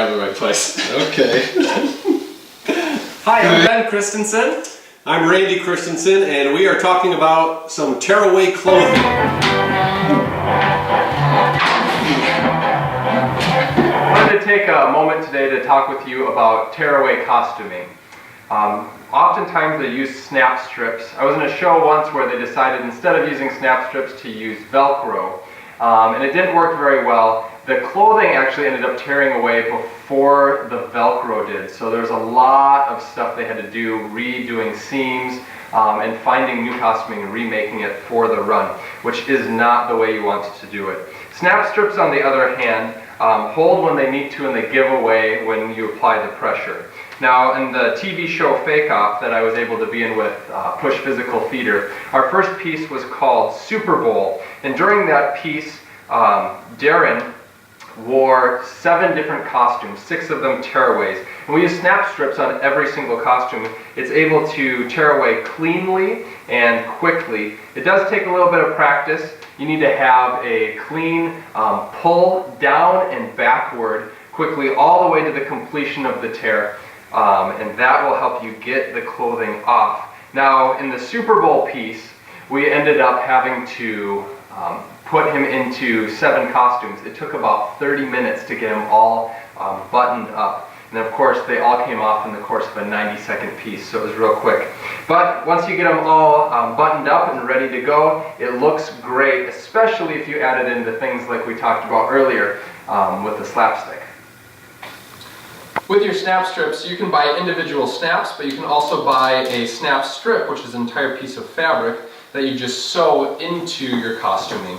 have the right place. Okay. Hi, I'm Ben Christensen. I'm Randy Christensen, and we are talking about some tearaway clothing. I wanted to take a moment today to talk with you about tearaway costuming. Oftentimes they use snap strips. I was in a show once where they decided instead of using snap strips to use Velcro, and it didn't work very well. The clothing actually ended up tearing away before the Velcro did, so there's a lot of stuff they had to do, redoing seams and finding new costuming and remaking it for the run, which is not the way you want to do it. Snap strips, on the other hand, hold when they need to and they give away when you apply the pressure. Now, in the TV show Fake Off that I was able to be in with Push Physical Theater, our first piece was called Super Bowl, and during that piece, Darren wore 7 different costumes, 6 of them tearaways. And we use snap strips on every single costume. It's able to tear away cleanly and quickly. It does take a little bit of practice. You need to have a clean pull down and backward quickly all the way to the completion of the tear. And that will help you get the clothing off. Now, in the Super Bowl piece, we ended up having to put him into 7 costumes. It took about 30 minutes to get them all buttoned up. And of course, they all came off in the course of a 90-second piece, so it was real quick. But once you get them all buttoned up and ready to go, it looks great, especially if you added in the things like we talked about earlier with the slapstick. With your snap strips, you can buy individual snaps, but you can also buy a snap strip, which is an entire piece of fabric that you just sew into your costuming.